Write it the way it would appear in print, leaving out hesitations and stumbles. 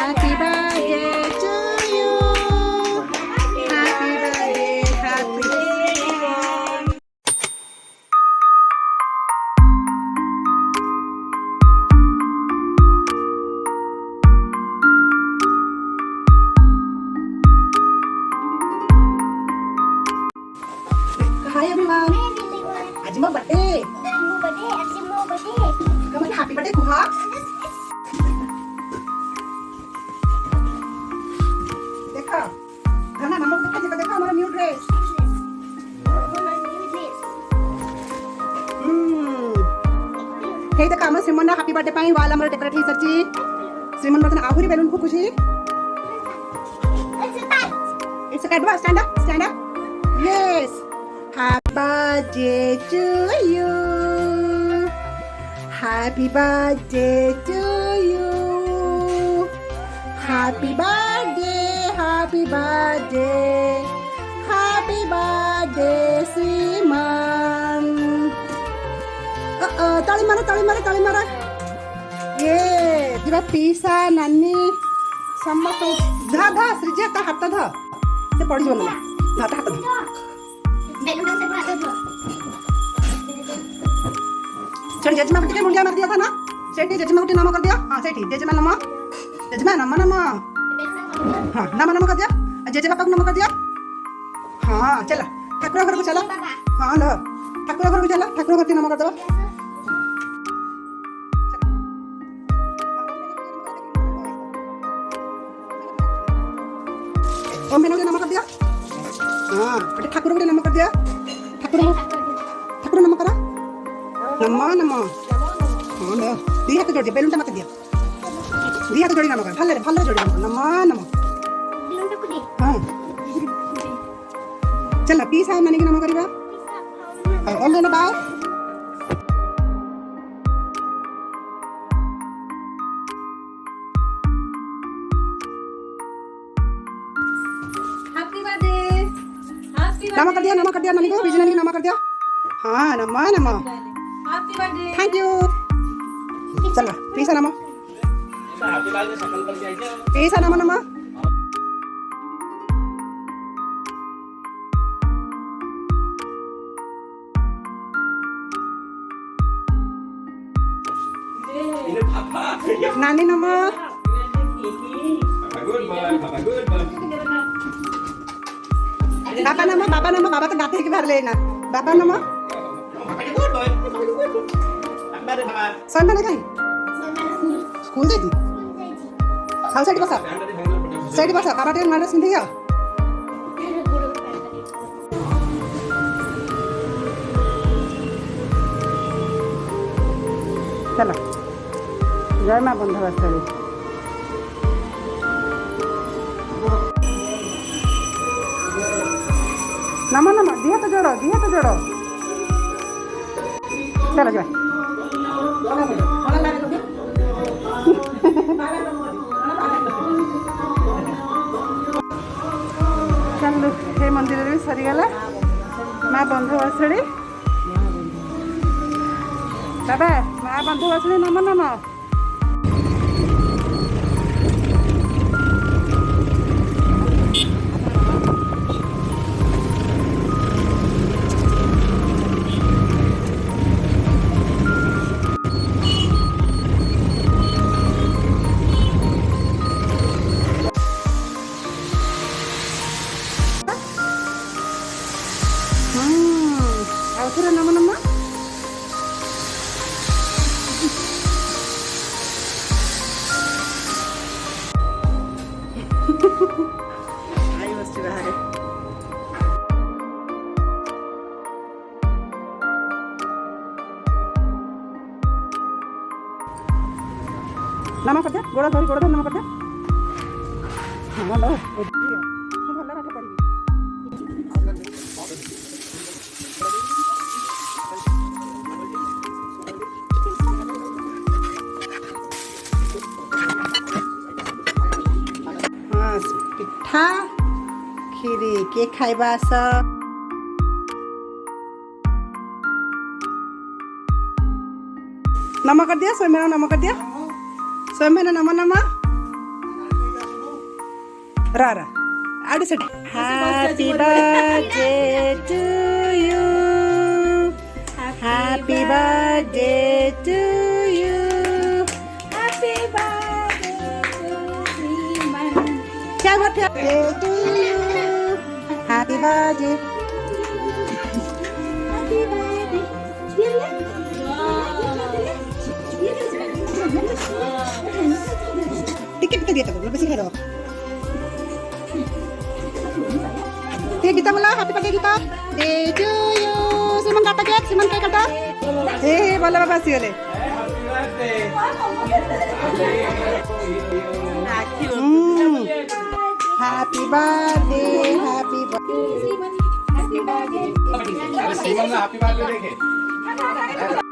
Happy birthday to you. Happy birthday, happy birthday. Hi everyone. Aji mo birthday. Kamu happy birthday kuha. देखो गाना मामा देखा देखो हमारा new dress हे देखो हम श्रीमन हैप्पी बर्थडे पाई वाला हमर डेकोरेट ही सरची श्रीमन बर्तन आहुरी बेलून को खुशी it's a cat stand up yes happy birthday to you happy birthday to you happy birthday happy birthday happy birthday Simon ताली मारा ये दिवा पीसा नानी समस्त धा श्रीजी ता हाथ धा से पड़ी जो ना हाथ धा चल जजमा के मुंडिया मार दिया था ना सेठी जजमा के नाम कर दिया हां सेठी जजमा नम हाँ नम कर दिया जेजे बापा को नम कर दिया हाँ चला ठाकुर घर को चला हाँ लो ठाकुर घर को चला ठाकुर घर के नम कर दो ओम बेनो के नम कर दिया हाँ बेटे ठाकुर को नम कर दिया ठाकुर नम करा नम हाँ लो दी हाथ जोड़ दिया बेलून मत दिया दी हाथ जोड़ी नम कर भले जोड़ी नम हाँ चल पीस है नानी के नम करवा ओम बेनो बाय नम कर दिया नानी को बीजी नानी को नम कर दिया हाँ नम थैंक यू चल पीसा नम पीसा नम नानी नम बाबा नम बाबा तो गाते के बाहर लेना बाबा नम संडे कहीं स्कूल जाती हाउ साइड बसा कराटे नारे सिंधी है चलो जय मां बंधुस्थली नम दिया तो जोड़ो चलो जा चलो ये मंदिर भी सरीगला माँ बंधुस्थली बाबा माँ बंधुस्थली नम आउथरे नम आई बसची बाहर नम कर दिया गोड़ धर नम कर दिया हाँ लो भल पाठ पढ़ी पिठा खीरी के खाइबा नम कर दिया स्वयं नम कर दिया स्वयं नम रा आडू से happy birthday to you happy birthday to you Happy birthday to Sriman. क्या birthday to you happy birthday Happy birthday. Dia lihat. Ticket तो दिया था lebih sih dong kita bola happy birthday kita day to you Simon kata get Simon kayak kata bola apa sih oleh happy birthday happy birthday Sriman. Happy birthday. Simon lah happy birthday देखे